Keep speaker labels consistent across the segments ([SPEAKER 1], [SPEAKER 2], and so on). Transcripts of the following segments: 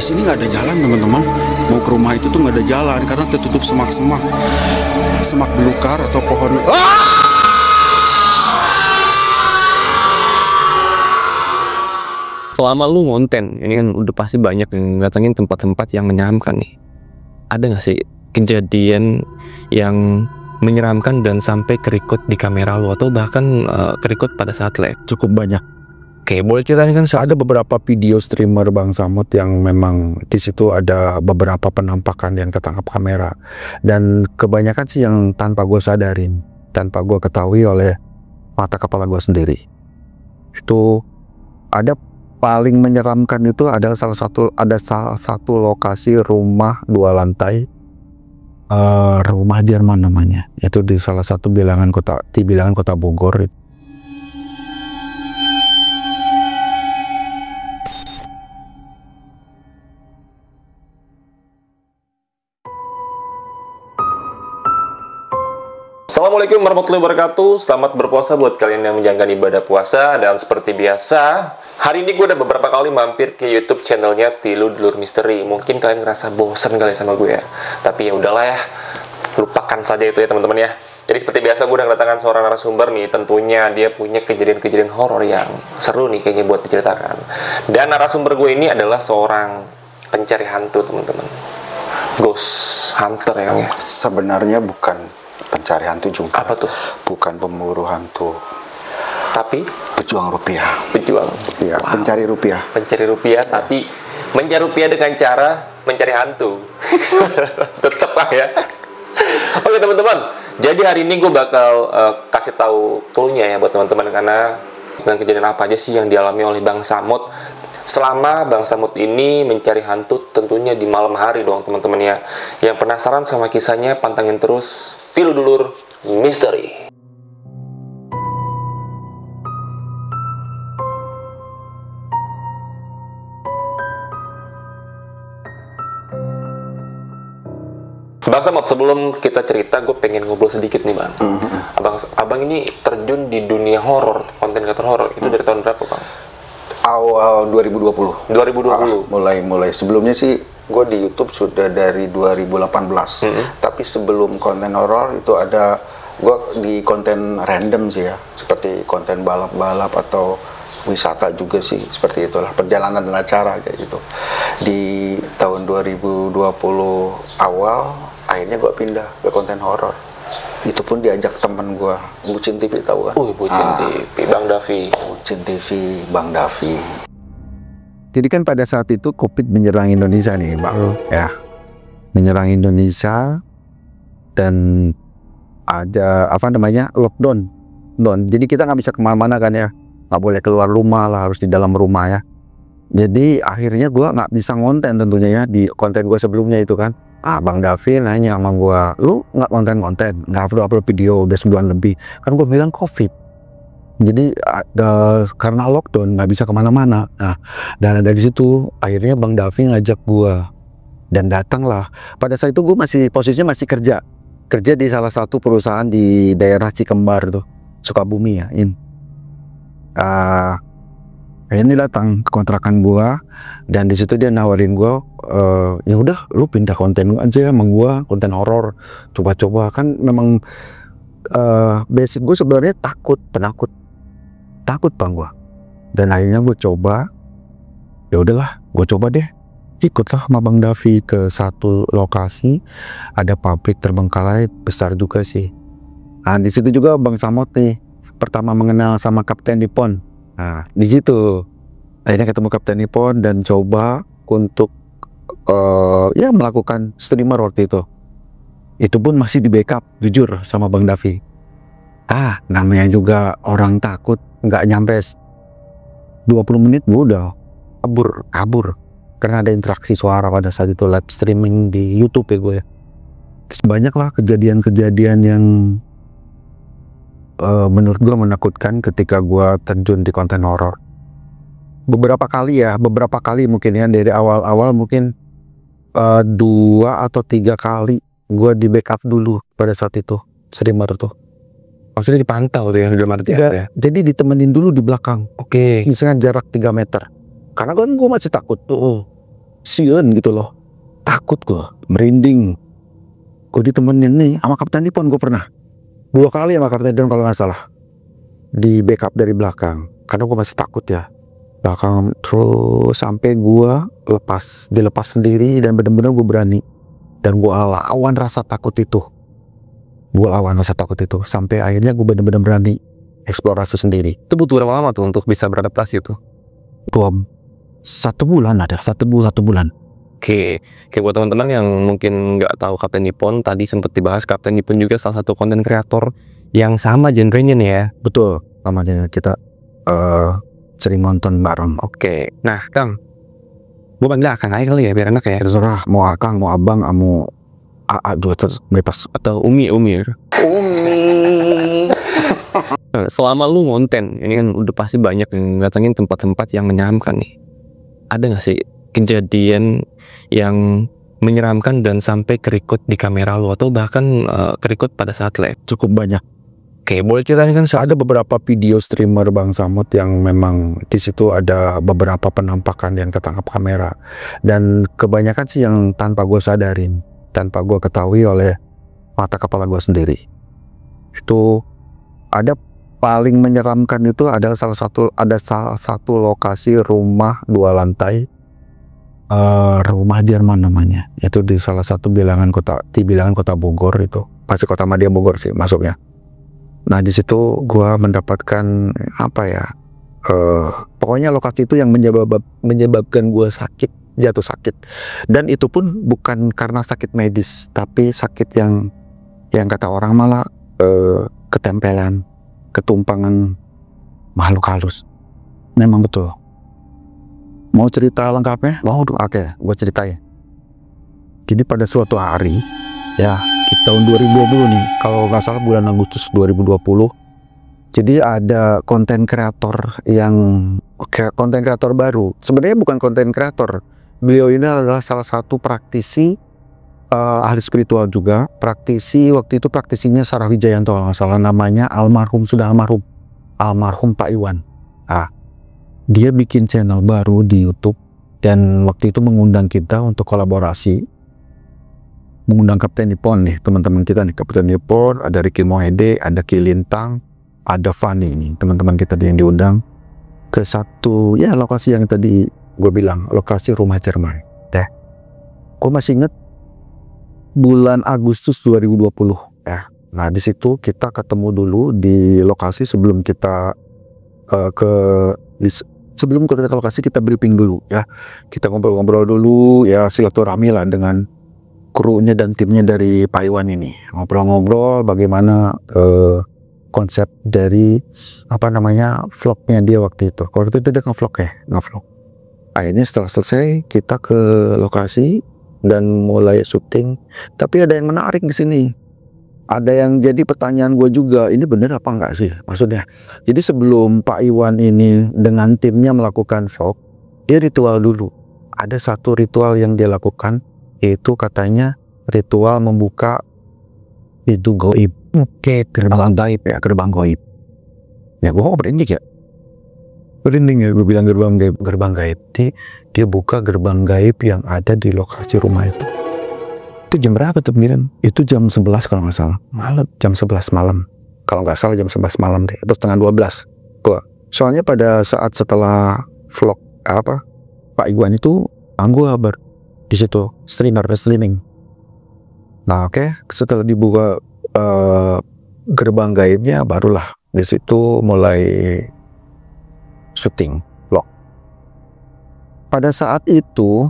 [SPEAKER 1] sini nggak ada jalan teman-teman. Mau ke rumah itu tuh nggak ada jalan karena tertutup semak-semak, semak belukar atau pohon.
[SPEAKER 2] Selama lu ngonten, ini kan udah pasti banyak yang datangin tempat-tempat yang menyeramkan nih. Ada nggak sih kejadian yang menyeramkan dan sampai kerikut di kamera lu atau bahkan kerikut pada saat live?
[SPEAKER 1] Cukup banyak.
[SPEAKER 2] Oke, boleh ceritain kan?
[SPEAKER 1] Ada beberapa video streamer Bang Samut yang memang di situ ada beberapa penampakan yang tertangkap kamera, dan kebanyakan sih yang tanpa gue sadarin, tanpa gue ketahui oleh mata kepala gue sendiri. Itu ada paling menyeramkan itu adalah salah satu lokasi rumah 2 lantai, rumah Jerman namanya, itu di salah satu bilangan kota Bogor.
[SPEAKER 3] Assalamualaikum warahmatullahi wabarakatuh. Selamat berpuasa buat kalian yang menjalankan ibadah puasa. Dan seperti biasa, hari ini gue udah beberapa kali mampir ke YouTube channelnya Tilu Dulur Misteri. Mungkin kalian ngerasa bosen kali sama gue ya, tapi ya udahlah ya, lupakan saja itu ya teman-teman ya. Jadi seperti biasa gue udah kedatangan seorang narasumber nih. Tentunya dia punya kejadian-kejadian horor yang seru nih kayaknya buat diceritakan. Dan narasumber gue ini adalah seorang pencari hantu teman-teman, ghost hunter ya.
[SPEAKER 1] Sebenarnya bukan pencari hantu juga.
[SPEAKER 3] Apa tuh?
[SPEAKER 1] Bukan pemburu hantu,
[SPEAKER 3] tapi
[SPEAKER 1] pejuang rupiah.
[SPEAKER 3] Pejuang.
[SPEAKER 1] Iya, wow. Pencari rupiah.
[SPEAKER 3] Pencari rupiah, ya. Tapi mencari rupiah dengan cara mencari hantu. Tetap lah ya. Oke teman-teman, jadi hari ini gue bakal kasih tahu clue-nya ya buat teman-teman, karena dengan kejadian apa aja sih yang dialami oleh Bang Samut selama Bang Samut ini mencari hantu, tentunya di malam hari dong teman-teman ya. Yang penasaran sama kisahnya, pantengin terus Tilu Dulur Misteri. Bang Samut, sebelum kita cerita, gue pengen ngobrol sedikit nih Bang. Abang ini terjun di dunia horor, konten kreator horor itu dari tahun berapa Bang?
[SPEAKER 1] Awal 2020.
[SPEAKER 3] 2020.
[SPEAKER 1] Mulai sebelumnya sih gue di YouTube sudah dari 2018. Tapi sebelum konten horor itu ada gue di konten random sih ya, seperti konten balap-balap atau wisata juga sih, seperti itulah, perjalanan dan acara kayak gitu. Di tahun 2020 awal akhirnya gue pindah ke konten horor. Itu pun diajak temen gue, Bucin TV, tahu kan?
[SPEAKER 3] Bucin TV, Bang Davi.
[SPEAKER 1] Bucin TV, Bang Davi. Jadi kan pada saat itu COVID menyerang Indonesia nih, Bang. Ya, menyerang Indonesia dan ada lockdown. Jadi kita nggak bisa kemana-mana kan ya, nggak boleh keluar rumah lah, harus di dalam rumah ya. Jadi akhirnya gue nggak bisa ngonten tentunya ya di konten gue sebelumnya itu kan. Bang Davi nanya sama gue, lu nggak konten, nggak upload video udah sebulan lebih. Kan gue bilang COVID. Jadi karena lockdown nggak bisa kemana-mana. Nah, dan dari situ akhirnya Bang Davi ngajak gue dan datanglah. Pada saat itu gue posisinya masih kerja di salah satu perusahaan di daerah Cikembar tuh, Sukabumi ya. Ini datang ke kontrakan gua dan di situ dia nawarin gua, ya udah lu pindah konten aja sama gua, konten horor, coba-coba. Kan memang basic gua sebenarnya penakut Bang gua. Dan akhirnya gua coba, ya udahlah, gua coba deh, ikutlah sama Bang Davi ke satu lokasi, ada pabrik terbengkalai besar juga sih. Nah di situ juga Bang Samut nih pertama mengenal sama Kapten Nippon. Nah di situ akhirnya ketemu Kapten Nippon dan coba untuk ya melakukan streamer waktu itu. Itu pun masih di backup jujur sama Bang Davi. Namanya juga orang takut, nggak nyampe 20 menit gue udah kabur karena ada interaksi suara pada saat itu live streaming di YouTube ya gue ya. Terus banyaklah kejadian-kejadian yang menurut gue menakutkan ketika gue terjun di konten horor. Beberapa kali mungkin ya, dari awal-awal mungkin 2 atau 3 kali gue di backup dulu pada saat itu streamer tuh.
[SPEAKER 2] Maksudnya dipantau tuh ya, dalam arti apa ya?
[SPEAKER 1] Jadi ditemenin dulu di belakang.
[SPEAKER 2] Oke.
[SPEAKER 1] Misalnya jarak 3 meter. Karena kan gue masih takut tuh. sieun gitu loh, takut gue, merinding. Gue ditemenin nih sama Kapten Nippon, gue pernah 2 kali sama Kapten Nippon kalau nggak salah, di backup dari belakang karena gue masih takut ya belakang, terus sampai gue dilepas sendiri dan bener-bener gue berani dan gue lawan rasa takut itu, sampai akhirnya gue bener-bener berani eksplorasi sendiri.
[SPEAKER 2] Itu butuh berapa lama tuh untuk bisa beradaptasi tuh?
[SPEAKER 1] 1 bulan ada, 1 bulan.
[SPEAKER 2] Oke, buat teman-teman yang mungkin nggak tahu Kapten Nippon, tadi sempat dibahas Kapten Nippon juga salah satu konten kreator yang sama genrenya nih ya.
[SPEAKER 1] Betul, namanya kita sering nonton bareng.
[SPEAKER 2] Oke, nah Kang, gue panggil Akang aja kali ya biar enak ya.
[SPEAKER 1] Terserah, mau Akang, mau Abang, mau AA juga bebas.
[SPEAKER 2] Atau Umi. Selama lu ngonten, ini kan udah pasti banyak yang datangin tempat-tempat yang menyeramkan nih. Ada nggak sih kejadian yang menyeramkan dan sampai kerikut di kamera lu atau bahkan kerikut pada saat live?
[SPEAKER 1] Cukup banyak.
[SPEAKER 2] Oke, boleh ceritain kan?
[SPEAKER 1] Ada beberapa video streamer Bang Samut yang memang di situ ada beberapa penampakan yang tertangkap kamera, dan kebanyakan sih yang tanpa gue sadarin, tanpa gue ketahui oleh mata kepala gue sendiri. Itu ada paling menyeramkan itu adalah salah satu lokasi rumah 2 lantai, rumah Jerman namanya, itu di salah satu bilangan kota Bogor, itu pasti kota Madya Bogor sih masuknya. Nah di situ gua mendapatkan apa ya, pokoknya lokasi itu yang menyebabkan gua jatuh sakit, dan itu pun bukan karena sakit medis, tapi sakit yang kata orang malah ketempelan, ketumpangan makhluk halus. Memang betul. Mau cerita lengkapnya? Mau, oke, gue ceritain. Jadi pada suatu hari, ya di tahun 2020 nih, kalau nggak salah bulan Agustus 2020, jadi ada konten kreator baru. Sebenarnya bukan konten kreator, beliau ini adalah salah satu praktisi, ahli spiritual juga, praktisinya Sarah Wijayanto kalau nggak salah, namanya sudah almarhum Pak Iwan. Dia bikin channel baru di YouTube dan waktu itu mengundang kita untuk kolaborasi, mengundang Kapten Nippon nih, teman-teman kita nih, Kapten Nippon, ada Ricky Mohede, ada Kilintang, ada Fanny nih, teman-teman kita yang diundang ke satu ya lokasi yang tadi gue bilang, lokasi rumah Jerman. Gue masih inget bulan Agustus 2020 ya. Nah di situ kita ketemu dulu di lokasi sebelum kita sebelum kita ke lokasi kita briefing dulu ya, kita ngobrol-ngobrol dulu ya, silaturahmi lah dengan krunya dan timnya dari Pak Iwan ini, ngobrol-ngobrol bagaimana konsep dari vlognya dia waktu itu. Kalau itu dia nge-vlog. Akhirnya setelah selesai kita ke lokasi dan mulai syuting, tapi ada yang menarik di sini. Ada yang jadi pertanyaan gue juga, ini bener apa enggak sih maksudnya. Jadi sebelum Pak Iwan ini dengan timnya melakukan vlog, dia ritual dulu. Ada satu ritual yang dia lakukan, yaitu katanya ritual membuka pintu goib. Oke, gerbang gaib ya, gerbang goib. Ya gue kok berinding ya, gue bilang gerbang gaib. Dia buka gerbang gaib yang ada di lokasi rumah itu. Itu jam berapa tuh Miran? Itu jam 11 kalau nggak salah. Malam, jam 11 malam. Kalau nggak salah jam 11 malam deh, atau setengah 12. Soalnya pada saat setelah vlog Pak Iwan itu, gue kabar di situ streaming. Nah oke, setelah dibuka gerbang gaibnya, barulah di situ mulai syuting vlog. Pada saat itu,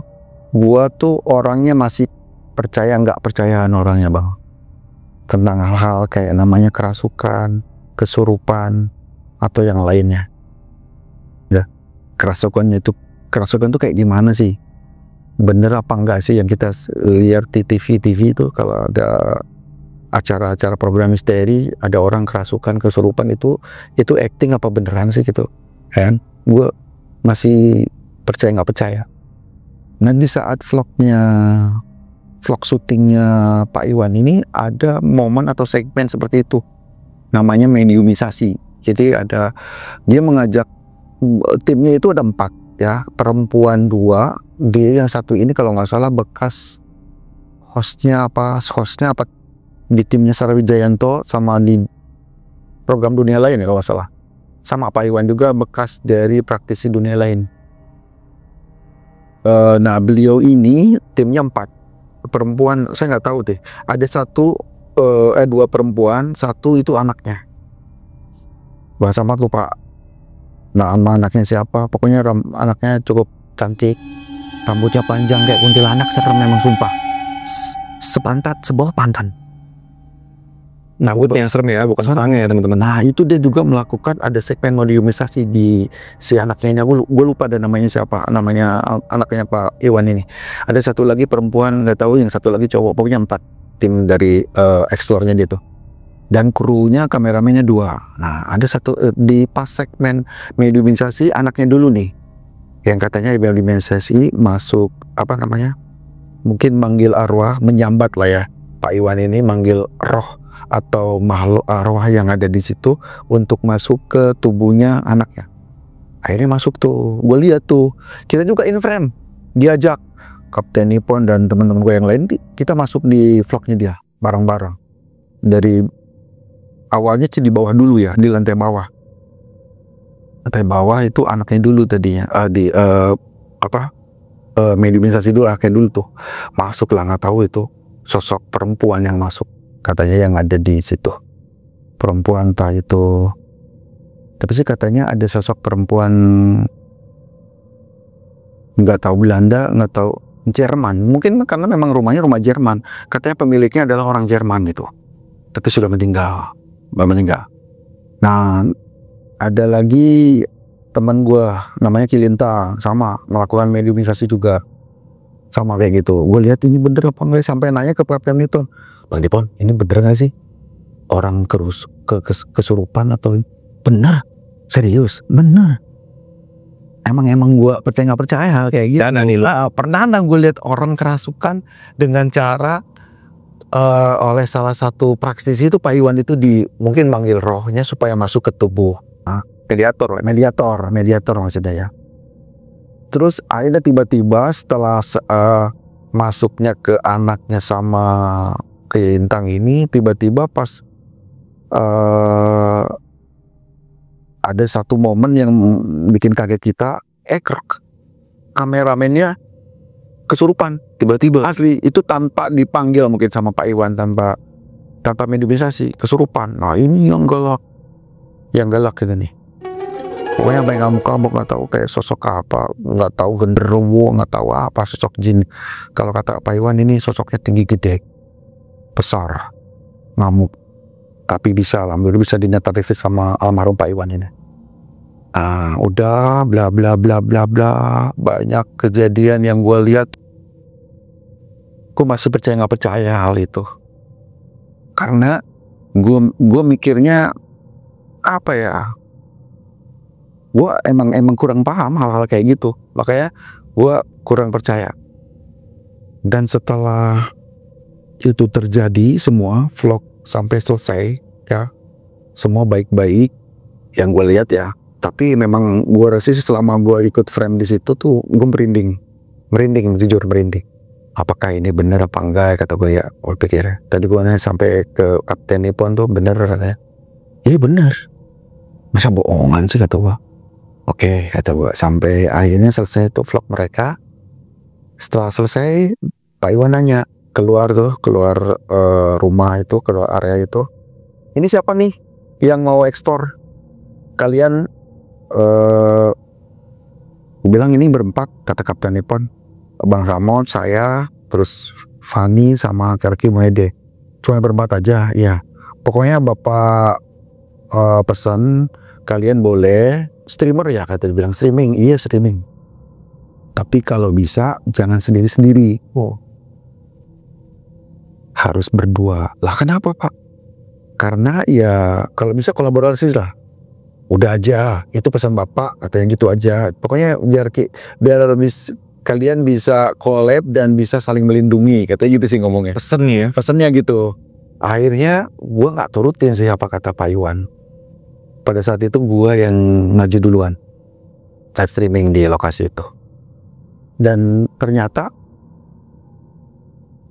[SPEAKER 1] gua tuh orangnya masih nggak percayaan orangnya Bang, tentang hal-hal kayak namanya kerasukan, kesurupan, atau yang lainnya. Ya, kerasukan tuh kayak gimana sih? Bener apa enggak sih yang kita lihat di TV itu, kalau ada acara-acara program misteri, ada orang kerasukan, kesurupan, itu acting apa beneran sih gitu kan? Gue masih percaya nggak percaya. Nah di saat vlog syutingnya Pak Iwan ini, ada momen atau segmen seperti itu, namanya mediumisasi. Jadi dia mengajak timnya itu ada 4 ya, perempuan 2, Dia yang satu ini kalau nggak salah bekas hostnya apa di timnya Sarah Wijayanto sama di program Dunia Lain ya kalau nggak salah. Sama Pak Iwan juga bekas dari praktisi Dunia Lain. Nah beliau ini timnya 4 perempuan, saya nggak tahu deh. Ada dua perempuan, satu itu anaknya. Bahasa amat lupa. Nah anaknya siapa? Pokoknya anaknya cukup cantik, rambutnya panjang kayak kuntilanak, serem memang sumpah. Sepantat, sebawah pantat.
[SPEAKER 2] Rambutnya yang serem ya, bukan tangannya ya teman-teman.
[SPEAKER 1] Nah itu dia juga melakukan ada segmen mediumisasi di si anaknya ini. Gue lupa ada namanya siapa, namanya anaknya Pak Iwan ini. Ada satu lagi perempuan nggak tahu, yang satu lagi cowok. Pokoknya 4 tim dari explore-nya dia tuh. Dan krunya kameramennya 2. Nah ada satu di pas segmen mediumisasi anaknya dulu nih, yang katanya mediumisasi masuk apa namanya, mungkin manggil arwah, menyambat lah ya. Pak Iwan ini manggil roh atau makhluk arwah yang ada di situ untuk masuk ke tubuhnya anaknya. Akhirnya masuk tuh, gue lihat tuh, kita juga in frame, diajak Kapten Nippon dan teman-teman gue yang lain, kita masuk di vlognya dia bareng-bareng. Dari awalnya sih di bawah dulu ya, di lantai bawah. Lantai bawah itu anaknya dulu tadinya, mediumisasi dulu anaknya dulu tuh. Masuk lah, nggak tahu itu sosok perempuan yang masuk. Katanya yang ada di situ perempuan, entah itu, tapi sih katanya ada sosok perempuan, nggak tahu Belanda, nggak tahu Jerman, mungkin karena memang rumahnya rumah Jerman. Katanya pemiliknya adalah orang Jerman itu, tapi sudah meninggal. Nah ada lagi teman gua namanya Kilinta, sama melakukan mediumisasi juga, sama kayak gitu. Gue lihat ini bener apa enggak, sampai nanya ke Kapten Newton, Bang Dipon, ini bener gak sih orang kesurupan atau bener? Serius, bener. Emang gue percaya nggak percaya hal kayak gitu. Pernah gue lihat orang kerasukan dengan cara oleh salah satu praktisi itu, Pak Iwan itu mungkin manggil rohnya supaya masuk ke tubuh. Mediator maksudnya ya. Terus akhirnya tiba-tiba setelah masuknya ke anaknya sama ke Intang ini, tiba-tiba pas ada satu momen yang bikin kaget kita, kameramennya kesurupan tiba-tiba. Asli itu tanpa dipanggil mungkin sama Pak Iwan, tanpa mediumisasi, kesurupan. Nah ini yang galak kita nih. Pokoknya sampai ngamuk-ngamuk, nggak tahu kayak sosok apa, nggak tahu genderuwo, nggak tahu apa, sosok jin. Kalau kata Pak Iwan ini sosoknya tinggi gede, besar, ngamuk. Tapi alhamdulillah bisa dinetralisir sama almarhum Pak Iwan ini. Udah bla bla bla bla bla, banyak kejadian yang gue lihat. Gue masih percaya nggak percaya hal itu, karena gue mikirnya apa ya? Gue emang kurang paham hal-hal kayak gitu, makanya gue kurang percaya. Dan setelah itu terjadi, semua vlog sampai selesai ya, semua baik-baik yang gue lihat ya. Tapi memang gue rasa selama gue ikut frame di situ tuh gue merinding, jujur merinding. Apakah ini bener apa enggak, kata gue ya. Gue pikir tadi gue nanya sampai ke Kapten Nippon tuh, bener katanya. Iya bener, masa bohongan sih, kata gue. Oke, kata gue. Sampai akhirnya selesai tuh vlog mereka. Setelah selesai, Pak Iwan nanya, keluar rumah itu, keluar area itu, ini siapa nih yang mau ekspor? Kalian gue bilang ini berempat, kata Kapten Nippon. Bang Ramon, saya, terus Fanny sama Kerki Moede. Cuma berempat aja, ya. Pokoknya Bapak pesan kalian boleh streamer ya, kata dia bilang. Streaming, iya streaming. Tapi kalau bisa jangan sendiri-sendiri. Harus berdua. Lah kenapa Pak? Karena ya kalau bisa kolaborasi lah. Udah aja, itu pesan Bapak, katanya gitu aja. Pokoknya biar kalian bisa collab dan bisa saling melindungi, katanya gitu sih ngomongnya. Pesennya gitu. Akhirnya gue nggak turutin sih apa kata Pak Iwan. Pada saat itu gue yang ngaju duluan live streaming di lokasi itu. Dan ternyata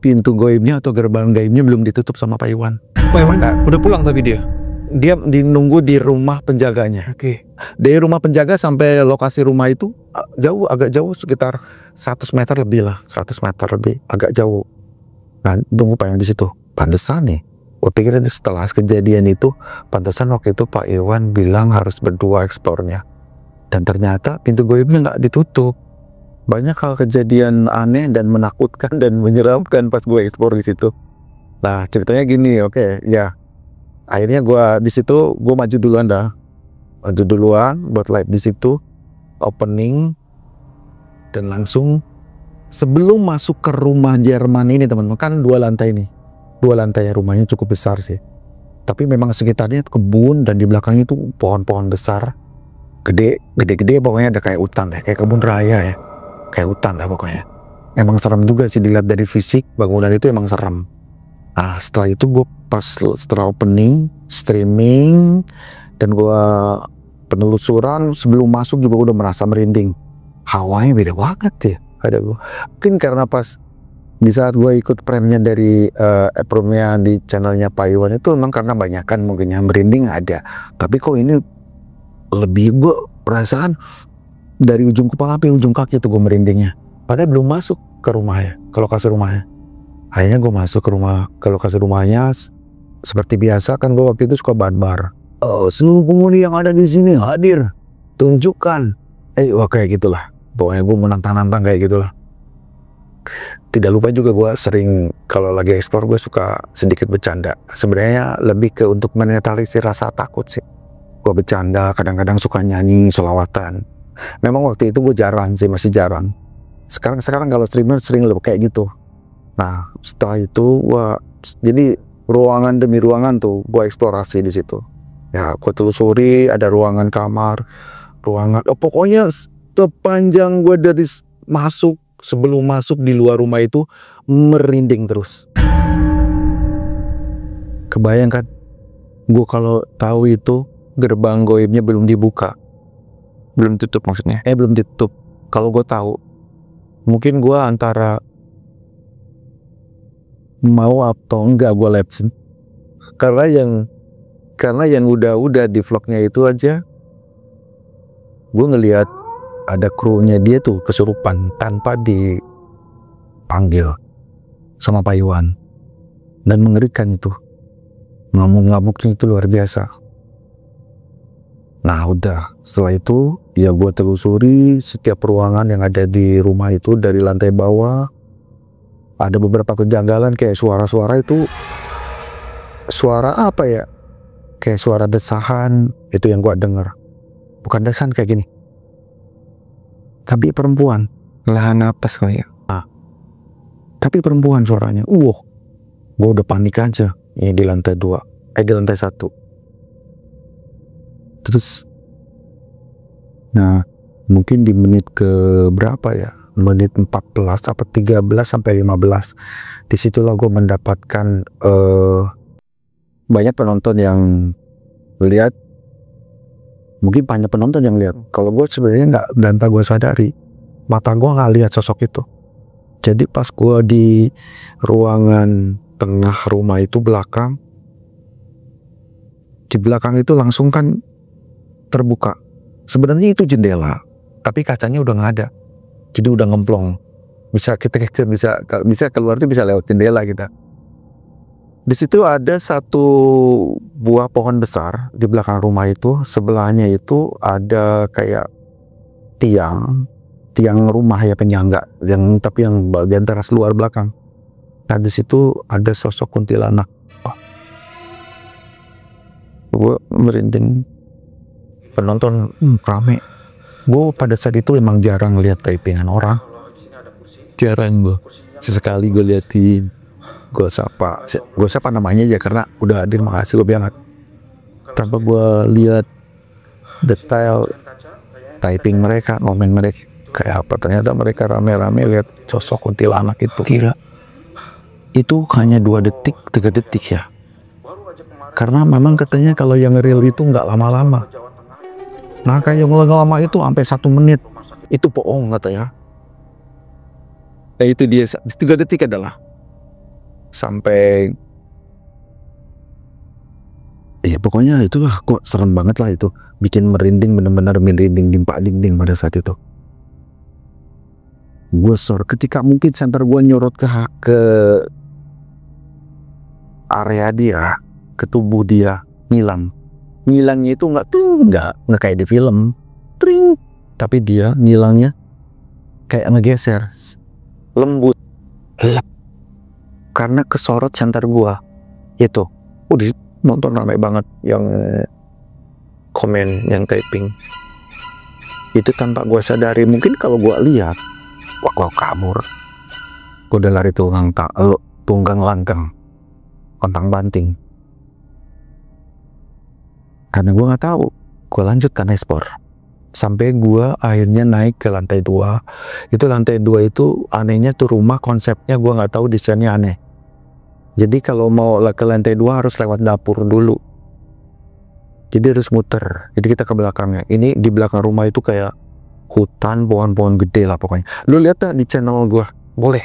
[SPEAKER 1] pintu goibnya atau gerbang gaibnya belum ditutup sama Pak Iwan.
[SPEAKER 2] Pak Iwan udah pulang tapi dia
[SPEAKER 1] Nunggu di rumah penjaganya.
[SPEAKER 2] oke.
[SPEAKER 1] Dari rumah penjaga sampai lokasi rumah itu jauh, agak jauh, sekitar 100 meter lebih lah, 100 meter lebih, agak jauh. Nah, tunggu Pak Iwan di situ. Pantesan nih, gue pikir setelah kejadian itu, pantesan waktu itu Pak Iwan bilang harus berdua eksplornya. Dan ternyata pintu goibnya nggak ditutup. Banyak hal kejadian aneh dan menakutkan dan menyeramkan pas gue eksplor di situ. Nah, ceritanya gini, oke, ya. Akhirnya gue di situ, gue maju duluan buat live di situ, opening, dan langsung sebelum masuk ke rumah Jerman ini, teman-teman, kan 2 lantai nih, 2 lantai, rumahnya cukup besar sih, tapi memang sekitarnya kebun dan di belakangnya itu pohon-pohon besar, gede pokoknya, ada kayak hutan deh, kayak kebun raya ya, kayak hutan lah pokoknya. Emang serem juga sih dilihat dari fisik bangunan itu, emang serem. Nah, setelah itu gue setelah opening, streaming, dan gue penelusuran, sebelum masuk juga udah merasa merinding. Hawanya beda banget ya. Ada gue. Mungkin karena pas di saat gue ikut premnya dari premnya di channelnya Pak Iwan itu memang karena banyakan mungkin yang merinding ada. Tapi kok ini lebih, gue perasaan dari ujung kepala sampai ujung kaki itu gue merindingnya. Padahal belum masuk ke rumahnya, ke lokasi rumahnya. Akhirnya gue masuk ke lokasi rumahnya. Seperti biasa kan gue waktu itu suka barbar. Oh, seluruh penghuni yang ada di sini hadir, tunjukkan. Wah kayak gitulah. Pokoknya gue menantang-nantang kayak gitulah. Tidak lupa juga gue sering kalau lagi eksplor gue suka sedikit bercanda. Sebenarnya lebih ke untuk menetralisir rasa takut sih. Gue bercanda, kadang-kadang suka nyanyi sholawatan. Memang waktu itu gue jarang sih, masih jarang. Sekarang kalau streamer sering lebih kayak gitu. Nah, setelah itu jadi ruangan demi ruangan tuh gue eksplorasi di situ. Ya, gue telusuri, ada ruangan kamar, pokoknya sepanjang gue dari sebelum masuk di luar rumah itu merinding terus. Kebayangkan, gue kalau tahu itu gerbang goibnya belum dibuka,
[SPEAKER 2] Belum tutup maksudnya?
[SPEAKER 1] belum ditutup. Kalau gue tahu, mungkin gue antara mau atau enggak gue lapse. Karena yang udah di vlognya itu aja, gue ngelihat ada krunya dia tuh kesurupan tanpa dipanggil sama Pak Iwan, dan mengerikan itu, ngamuk-ngamuknya itu luar biasa. Nah udah, setelah itu ya gue telusuri setiap ruangan yang ada di rumah itu. Dari lantai bawah ada beberapa kejanggalan, kayak suara-suara itu, suara apa ya, kayak suara desahan itu yang gua denger. Bukan desahan kayak gini, tapi perempuan,
[SPEAKER 2] Lahan napas kali ya.
[SPEAKER 1] tapi perempuan suaranya. Gua udah panik aja. Ini di lantai 2, di lantai 1. Terus nah mungkin di menit ke berapa ya, menit 14 apa 13 sampai 15, disitulah gue mendapatkan banyak penonton yang lihat. Mungkin banyak penonton yang lihat. Kalau gue sebenarnya nggak, dan tak gue sadari, mata gue nggak lihat sosok itu. Jadi pas gue di ruangan tengah rumah itu belakang, di belakang itu langsung kan terbuka. Sebenarnya itu jendela, tapi kacanya udah nggak ada. Jadi udah ngemplong. Bisa bisa keluar tuh bisa lewat jendela kita. Di situ ada satu buah pohon besar di belakang rumah itu. Sebelahnya itu ada kayak tiang rumah ya, penyangga, tapi yang bagian teras luar belakang. Nah di situ ada sosok kuntilanak. Gue merinding. Penonton rame. Gue pada saat itu emang jarang lihat typingan orang. Jarang gue. Sesekali gue liatin. Gue sapa namanya aja karena udah hadir, makasih gue bilang. Tanpa gue lihat detail typing mereka, komen mereka kayak apa. Ternyata mereka rame-rame lihat sosok kuntilanak itu. Kira itu hanya 2 detik, 3 detik ya. Karena memang katanya kalau yang real itu nggak lama-lama. Nah kayak yang lama itu sampai 1 menit. Itu bohong katanya. Nah itu dia, 3 detik adalah sampai ya pokoknya itulah, kok serem banget lah itu, bikin merinding, bener-bener merinding dimpak dinding pada saat itu. Gue ketika mungkin senter gue nyorot ke area dia, ke tubuh dia, ngilangnya itu nggak kayak di film, tring, tapi dia ngilangnya kayak ngegeser, lembut, karena kesorot senter gue itu. Nonton ramai banget yang komen, yang typing itu tanpa gue sadari. Mungkin kalau gue lihat, wah gue kabur, gue udah lari tunggang langgang, ontang banting, karena gue nggak tahu. Gue lanjutkan ekspor sampai gue akhirnya naik ke lantai 2. Itu lantai 2 itu anehnya tuh rumah, konsepnya gue nggak tahu, desainnya aneh. Jadi kalau mau ke lantai 2 harus lewat dapur dulu. Jadi harus muter. Jadi kita ke belakangnya. Ini di belakang rumah itu kayak hutan, pohon-pohon gede lah pokoknya. Lu lihat di channel gua, boleh.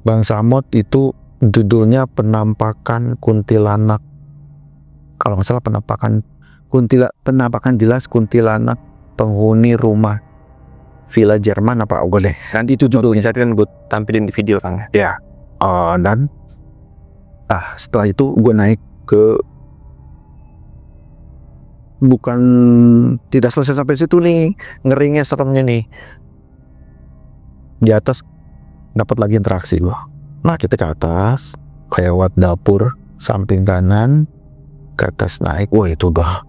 [SPEAKER 1] Bang Samot itu judulnya Penampakan Kuntilanak. Kalau nggak salah penampakan jelas kuntilanak penghuni rumah Villa Jerman apa deh.
[SPEAKER 2] Nanti itu judulnya saya kan buat tampilin di video Kang.
[SPEAKER 1] Ya. Dan setelah itu gue naik ke, bukan tidak selesai sampai situ nih, ngerinya, seremnya nih. Di atas dapat lagi interaksi gue. Nah kita ke atas, lewat dapur samping kanan, ke atas naik. Wah itu udah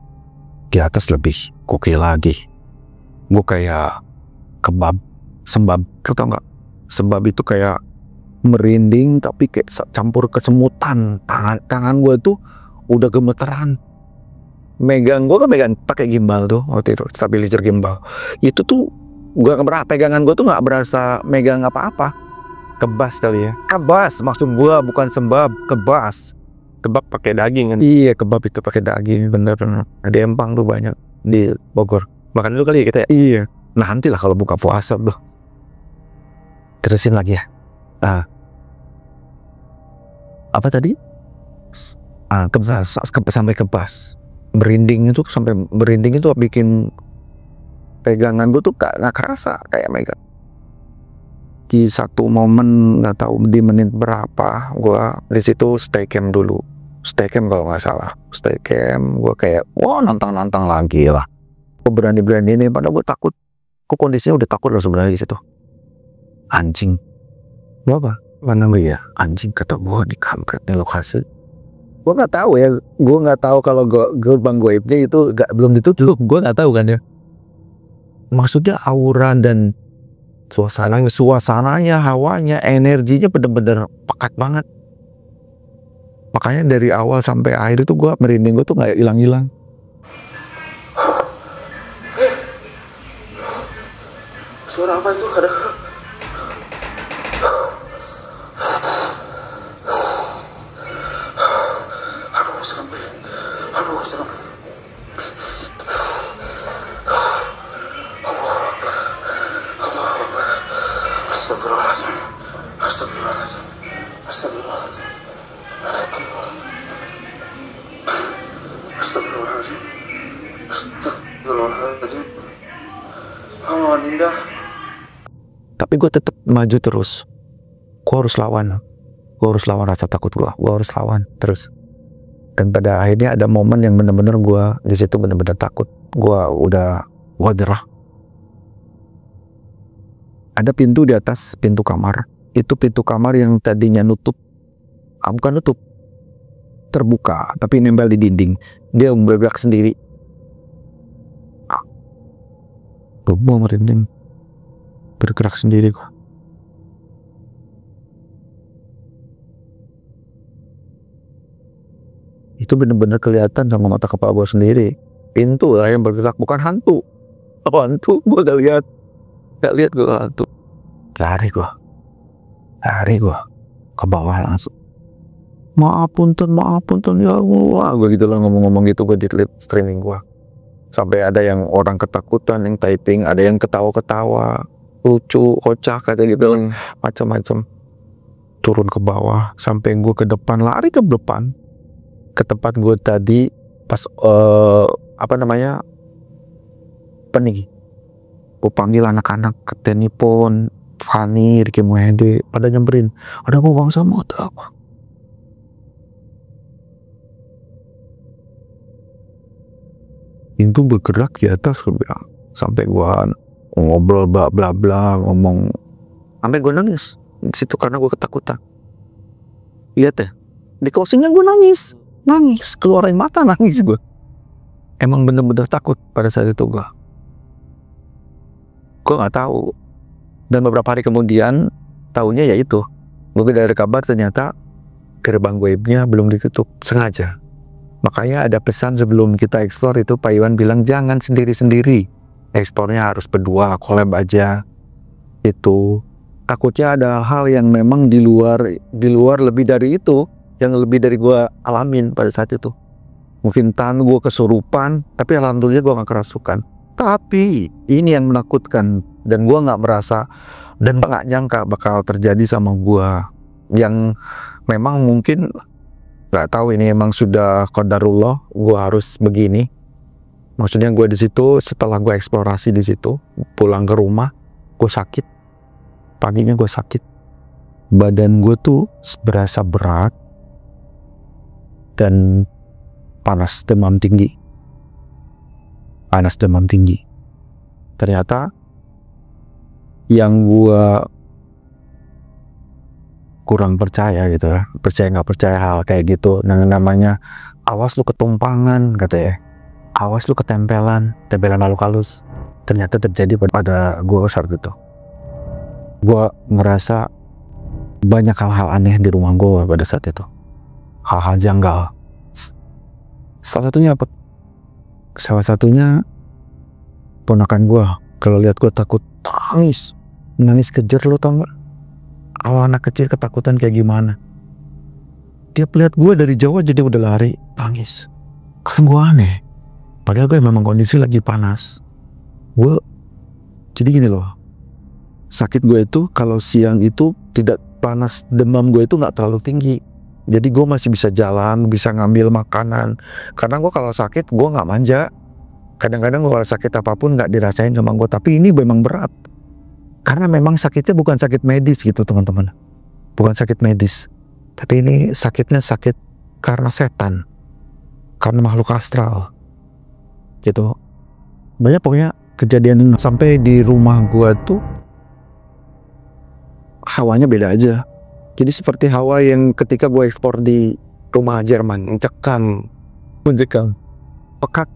[SPEAKER 1] di atas lebih kuki lagi. Gue kayak sembab, kau tau nggak? Sembab itu kayak merinding tapi kayak campur kesemutan. Tangan gue tuh udah gemeteran. Megang pakai gimbal tuh waktu itu, stabilizer gimbal. Itu tuh pegangan gue tuh nggak berasa megang apa-apa.
[SPEAKER 2] Kebas kali ya.
[SPEAKER 1] Kebas, maksud gue bukan sembab, kebas.
[SPEAKER 2] Kebab pakai daging kan?
[SPEAKER 1] Iya, kebab itu pakai daging, bener. Ada empang tuh banyak di Bogor.
[SPEAKER 2] Makan dulu kali ya kita ya?
[SPEAKER 1] Iya. Nah nanti lah kalau buka puasa tuh. Terusin lagi ya. Apa tadi? Sampai kebas. Merinding itu bikin pegangan gue tuh nggak kerasa kayak megang. Di satu momen nggak tahu di menit berapa, gue di situ stay cam dulu. Stay cam kalau nggak salah. Stay cam, gue kayak wah nantang lagi lah. Gue berani ini, padahal gue takut. Kok kondisinya udah takut loh sebenarnya di situ. Anjing. Apa? Mana ya? Anjing, kata gue di kampret nih lokasi. Gue nggak tahu ya. Gue nggak tahu kalau gerbang goibnya itu belum ditutup. Gue nggak tahu kan ya. Maksudnya aura dan suasananya, hawanya, energinya bener-bener pekat banget. Makanya dari awal sampai akhir itu gue merinding, gue tuh nggak hilang-hilang.
[SPEAKER 3] Suara apa itu? Ada. Aduh, serem. Astagfirullahaladzim. Halo Ninda.
[SPEAKER 1] Tapi gue tetap maju terus. Gue harus lawan rasa takut gue. Gue harus lawan terus. Dan pada akhirnya ada momen yang benar-benar gue di situ benar-benar takut. Gue derah. Ada pintu di atas, pintu kamar. Itu pintu kamar yang tadinya nutup. Bukan nutup, terbuka, tapi nempel di dinding. Dia bergerak sendiri. Gue mau merinding. Bergerak sendiri kok. Itu benar-benar kelihatan sama mata kepala gue sendiri. Pintu lah yang bergerak, bukan hantu. Apa hantu? Gue gak lihat gue hantu. Lari gue ke bawah langsung. Maaf punten ya Allah. Gue gitu lah ngomong-ngomong gitu, gue di live streaming gue. Sampai ada yang orang ketakutan, yang typing, ada yang ketawa-ketawa. lucu, kocak kata gitu, macam-macam. Turun ke bawah sampai gue ke depan, lari ke depan ke tempat gue tadi pas apa nih, gue panggil anak-anak Keteni Pon, Fani, Ricky Muhede, pada nyamperin, ada mau bang sama atau apa? Itu bergerak di atas sampai gua ngobrol bla bla bla, ngomong sampai gua nangis di situ karena gua ketakutan. Lihat ya, di closingnya gua nangis keluarin mata, nangis gua. Emang bener-bener takut pada saat itu gua nggak tahu. Dan beberapa hari kemudian tahunya ya itu, gue dari kabar ternyata gerbang webnya belum ditutup sengaja. Makanya ada pesan sebelum kita explore itu, Pak Iwan bilang jangan sendiri-sendiri, eksplornya harus berdua, collab aja. Itu takutnya ada hal yang memang di luar lebih dari itu, yang lebih dari gue alamin pada saat itu. Mungkin gue kesurupan, tapi alhamdulillah gue gak kerasukan. Tapi ini yang menakutkan, dan gue gak merasa dan gak nyangka bakal terjadi sama gue, yang memang mungkin nggak tahu ini emang sudah qadarullah gue harus begini. Maksudnya gue di situ, setelah gue eksplorasi di situ, pulang ke rumah gue sakit, paginya gue sakit, badan gue tuh berasa berat dan panas demam tinggi. Ternyata yang gue kurang percaya gitu ya, nggak percaya hal kayak gitu, namanya awas lu ketumpangan katanya, awas lu tempelan makhluk halus. Ternyata terjadi pada gue saat itu. Gue ngerasa banyak hal-hal aneh di rumah gue pada saat itu, hal-hal janggal.
[SPEAKER 2] Salah satunya apa?
[SPEAKER 1] Salah satunya ponakan gue kalau lihat gue takut nangis kejer, lo tau gak? Awal anak kecil ketakutan kayak gimana? Dia lihat gue dari jauh aja dia udah lari, nangis. Kan gue aneh, padahal gue memang kondisi lagi panas. Jadi gini loh, sakit gue itu kalau siang itu tidak panas, demam gue itu nggak terlalu tinggi. Jadi gue masih bisa jalan, bisa ngambil makanan. Karena gue kalau sakit gue nggak manja. Kadang-kadang gue kalau sakit apapun nggak dirasain sama gue, tapi ini memang berat. Karena memang sakitnya bukan sakit medis gitu teman-teman, bukan sakit medis, tapi ini sakitnya sakit karena setan, karena makhluk astral gitu. Banyak pokoknya kejadian. Sampai di rumah gua tuh hawanya beda aja. Jadi seperti hawa yang ketika gua ekspor di rumah Jerman, mencekam, pekat.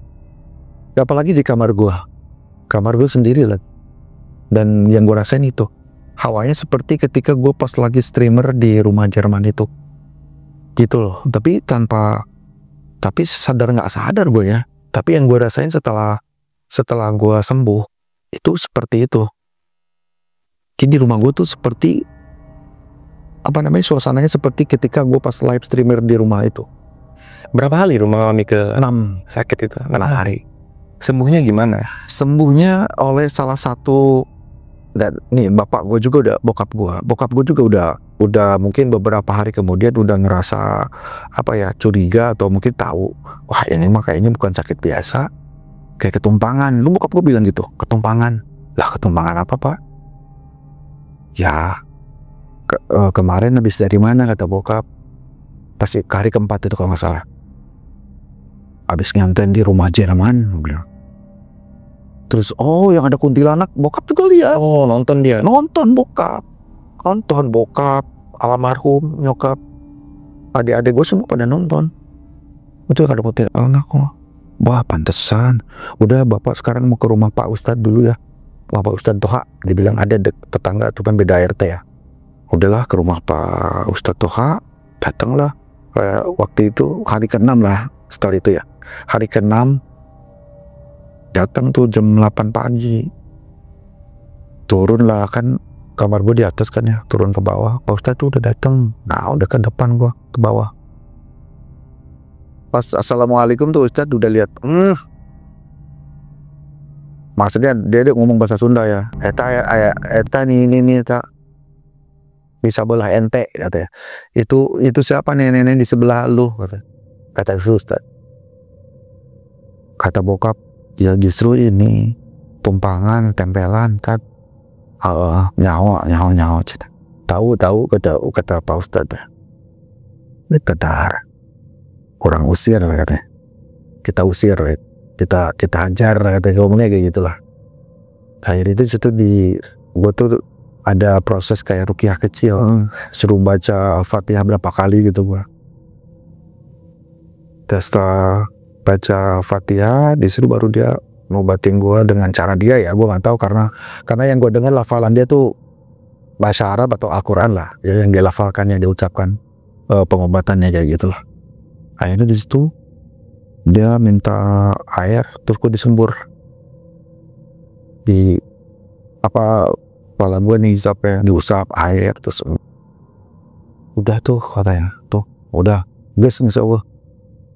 [SPEAKER 1] Apalagi di kamar gua sendiri lah. Dan yang gue rasain itu hawanya seperti ketika gue pas lagi streamer di rumah Jerman itu gitu loh. Tapi sadar nggak sadar gue ya, tapi yang gue rasain setelah gue sembuh itu seperti itu. Jadi rumah gue tuh seperti suasananya seperti ketika gue pas live streamer di rumah itu.
[SPEAKER 2] Berapa hari rumah kami ke
[SPEAKER 1] 6
[SPEAKER 2] sakit itu?
[SPEAKER 1] 6 hari.
[SPEAKER 2] Sembuhnya gimana?
[SPEAKER 1] Sembuhnya oleh salah satu, dan nih bokap gue juga udah mungkin beberapa hari kemudian udah ngerasa curiga atau mungkin tahu, wah ini mah kayaknya bukan sakit biasa, kayak ketumpangan. Lu bokap gue bilang gitu, ketumpangan. Lah ketumpangan apa pak? Ya kemarin habis dari mana kata bokap, pasti hari keempat itu kalau nggak salah, habis nganten di rumah Jerman bilang. Terus yang ada kuntilanak bokap juga lihat.
[SPEAKER 2] Nonton dia.
[SPEAKER 1] Nonton bokap, almarhum, nyokap, adik-adik gue semua pada nonton. Itu ada kuntilanak. Wah pantesan. Udah bapak sekarang mau ke rumah Pak Ustadz dulu ya, Pak Ustadz Toha. Dibilang ada tetangga tuh kan beda RT ya. Udahlah ke rumah Pak Ustadz Toha, datanglah. Waktu itu hari ke-6 lah, setelah itu ya, hari ke-6 datang tuh jam 8 pagi. Turun lah, kan kamar gue di atas kan ya, turun ke bawah. Pak Ustadz tuh udah datang. Nah udah ke depan gue ke bawah. Pas assalamualaikum tuh Ustadz udah lihat, Maksudnya dia ngomong bahasa Sunda ya. Eta nih tak bisa belah ente katanya. Itu siapa nenek-nenek di sebelah lu kata Ustaz. Kata bokap, ya justru ini tumpangan tempelan tat. Nyawa cita. Tahu kata Pak Ustaz. Ini tedar. Kurang usir katanya. Kita usir, kita hajar katanya, ngomongnya kayak gitulah. Akhirnya itu situ gue tuh ada proses kayak ruqyah kecil, suruh baca Al-Fatihah berapa kali gitu gua. Terus setelah baca Al-Fatihah disuruh baru dia ngobatin gua dengan cara dia ya, gua nggak tahu karena yang gua dengar lafalan dia tuh bahasa Arab atau Al-Quran lah ya, yang dia lafalkan, yang dia ucapkan, pengobatannya kayak gitulah. Akhirnya di situ dia minta air, terus gue disembur di kepala gue nizap ya, diusap air, terus udah tuh katanya, tuh udah gas nggak gue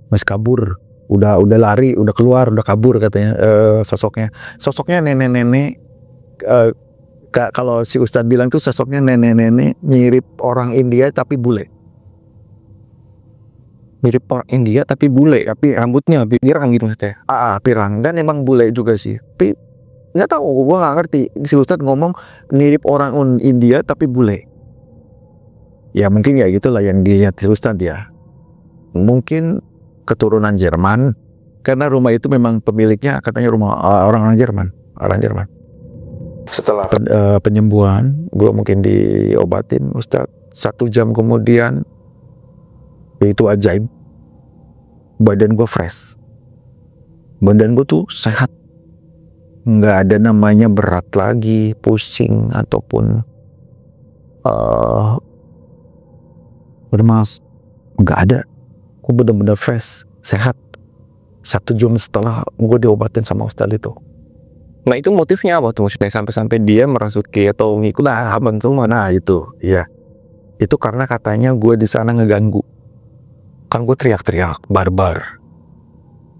[SPEAKER 1] mas kabur, udah lari, udah keluar, udah kabur katanya. Sosoknya nenek-nenek, kalau si Ustadz bilang tuh sosoknya nenek-nenek mirip orang India tapi bule.
[SPEAKER 2] Mirip orang India tapi bule, tapi rambutnya pirang gitu maksudnya.
[SPEAKER 1] Pirang, dan emang bule juga sih. Tapi nggak tahu, gua nggak ngerti. Si Ustadz ngomong mirip orang India tapi bule. Ya mungkin ya gitulah yang dilihat si Ustadz ya. Mungkin keturunan Jerman, karena rumah itu memang pemiliknya katanya rumah orang Jerman. Setelah penyembuhan, gua mungkin diobatin Ustadz. 1 jam kemudian itu ajaib, badan gue fresh, badan gue tuh sehat, nggak ada namanya berat lagi, pusing ataupun bermas, nggak ada. Gue benar-benar fresh, sehat. 1 jam setelah gue diobatin sama Ustadz itu.
[SPEAKER 2] Nah itu motifnya apa tuh maksudnya sampai dia merasuki atau ngikut abang semua?
[SPEAKER 1] Nah itu, iya, itu karena katanya gue di sana ngeganggu. Kan gue teriak-teriak barbar,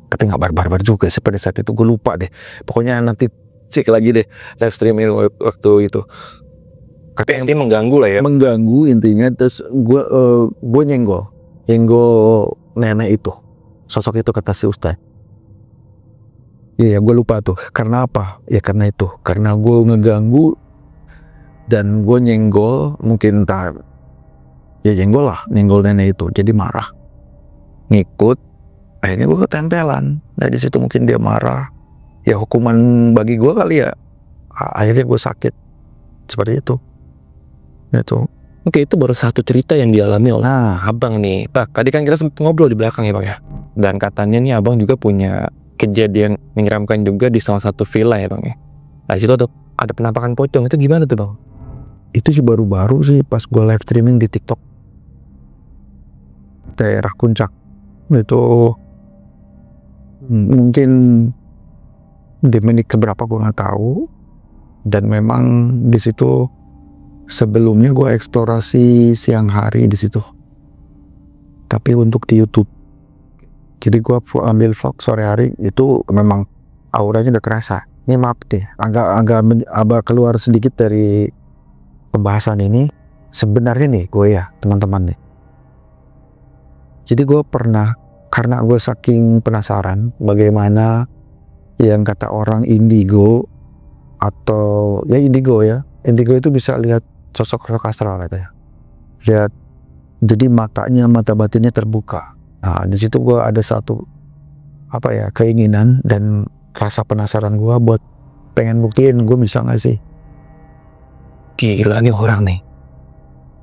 [SPEAKER 1] tapi nggak barbar juga sih pada saat itu, gue lupa deh. Pokoknya nanti cek lagi deh live streaming waktu itu.
[SPEAKER 2] Katanya intinya mengganggu lah ya.
[SPEAKER 1] Mengganggu intinya. Terus gue nyenggol nenek itu, sosok itu kata si Ustaz. Iya, gue lupa tuh. Karena apa? Ya karena itu, karena gue ngeganggu dan gue nyenggol, mungkin nyenggol nenek itu, jadi marah. Ngikut, akhirnya gue ketempelan. Nah di situ mungkin dia marah, ya hukuman bagi gue kali ya. Akhirnya gue sakit seperti itu.
[SPEAKER 2] Oke, itu baru satu cerita yang dialami oleh abang nih. Pak, tadi kan kita sempat ngobrol di belakang ya Pak ya. Dan katanya nih abang juga punya kejadian menyeramkan juga di salah satu villa ya Bang ya. Nah di situ ada penampakan pocong, itu gimana tuh Bang?
[SPEAKER 1] Itu sih baru-baru sih pas gue live streaming di TikTok. Daerah Puncak. Itu mungkin di menit keberapa gue nggak tahu, dan memang di situ sebelumnya gue eksplorasi siang hari di situ, tapi untuk di YouTube. Jadi gue ambil vlog sore hari, itu memang auranya udah kerasa. Ini maaf deh, agak keluar sedikit dari pembahasan ini. Sebenarnya nih gue ya teman-teman nih, jadi gue pernah, karena gue saking penasaran bagaimana yang kata orang indigo, atau ya indigo itu bisa lihat sosok astral katanya. Lihat, jadi mata batinnya terbuka. Nah di situ gue ada satu keinginan dan rasa penasaran gue buat pengen buktiin gue bisa nggak sih.
[SPEAKER 2] Gila nih orang nih.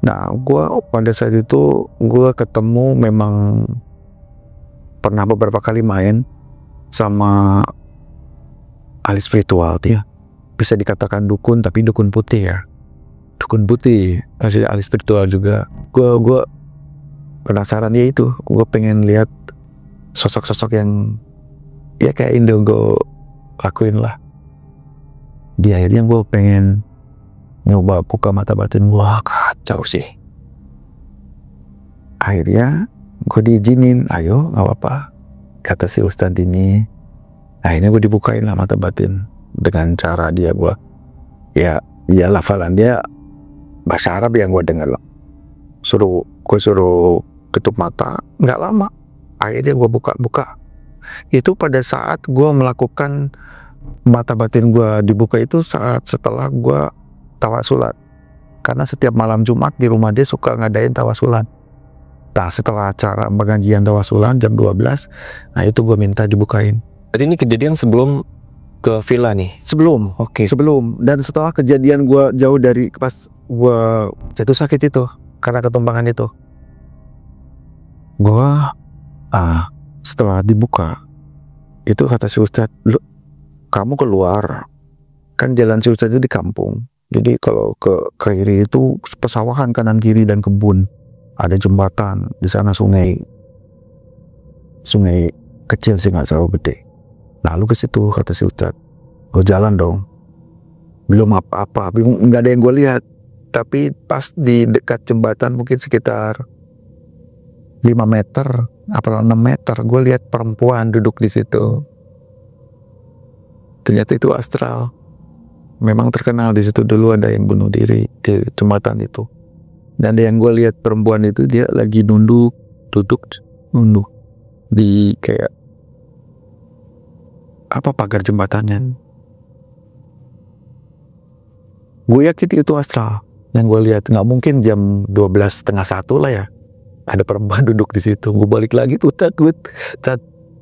[SPEAKER 1] Nah, gue pada saat itu gue ketemu, memang pernah beberapa kali main sama ahli spiritual dia. Bisa dikatakan dukun, tapi dukun putih ya. Dukun putih, masih ahli spiritual juga. Gue penasaran ya itu. Gue pengen lihat sosok-sosok yang ya kayak indigo lakuin lah. Di akhirnya gue pengen nyoba buka mata batin. Wah kacau sih. Akhirnya gue diizinin, ayo gak apa-apa kata si Ustadz ini. Akhirnya gue dibukain lah mata batin. dengan cara dia gue ya lafalan dia bahasa Arab yang gue dengar loh. Gue suruh tutup mata, nggak lama akhirnya gue buka. Itu pada saat gue melakukan mata batin gue dibuka itu saat setelah gue tawasulan, karena setiap malam Jumat di rumah dia suka ngadain tawasulan. Nah setelah acara pengajian tawasulan jam 12, nah itu gue minta dibukain.
[SPEAKER 2] Jadi ini kejadian sebelum ke villa nih?
[SPEAKER 1] Sebelum.
[SPEAKER 2] Oke.
[SPEAKER 1] Sebelum. Dan setelah kejadian gue jauh dari pas gue jatuh sakit itu karena ketumpangan itu, gue setelah dibuka itu kata si Ustadz, lu kamu keluar, kan jalan si Ustadz itu di kampung, jadi kalau ke kiri itu pesawahan, kanan kiri dan kebun, ada jembatan di sana, sungai kecil sih, nggak terlalu gede. Lalu ke situ kata si Ustadz, oh jalan dong. Belum apa-apa, nggak ada yang gue lihat, tapi pas di dekat jembatan mungkin sekitar 5 meter apa 6 meter, gue lihat perempuan duduk di situ. Ternyata itu astral. Memang terkenal di situ dulu ada yang bunuh diri di jembatan itu. Dan yang gue lihat perempuan itu dia lagi nunduk di kayak apa pagar jembatannya. Gue yakin itu astral yang gue lihat. Nggak mungkin jam 12:30 lah ya ada perempuan duduk di situ. Gue balik lagi tuh takut.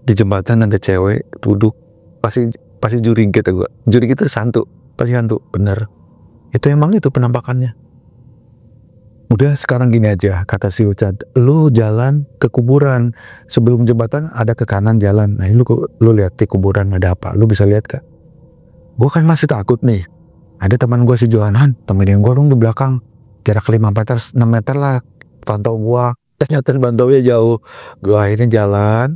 [SPEAKER 1] Di jembatan ada cewek duduk, pasti curiga gue. Curiga itu pasti hantu, bener. Itu emang itu penampakannya. Udah sekarang gini aja, kata si Ustadz, lu jalan ke kuburan, sebelum jembatan ada ke kanan jalan. Nah lu lihat di kuburan ada apa, lu bisa lihat gak? Gue kan masih takut nih. Ada teman gue si Johanan, temenin gue dong di belakang, jarak 5 meter 6 meter lah pantau gue. Ternyata bantaunya jauh. Gue akhirnya jalan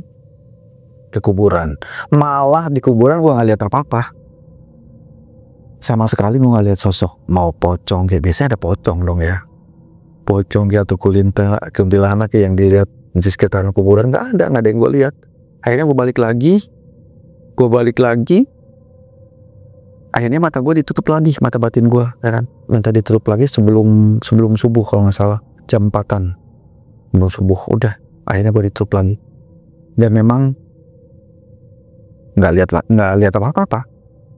[SPEAKER 1] ke kuburan. Malah di kuburan gue gak lihat apa-apa. Sama sekali gue gak lihat sosok. Mau pocong, kayak biasanya ada pocong dong ya. Pocong kayak atau kuntilanak yang dilihat di sekitaran kuburan. Gak ada yang gue lihat. Akhirnya gue balik lagi. Akhirnya mata gue ditutup lagi, mata batin gue, ya kan? Minta ditutup lagi sebelum subuh kalau nggak salah, jam 4-an. Sebelum subuh, udah. Akhirnya gue ditutup lagi. Dan memang nggak lihat apa-apa.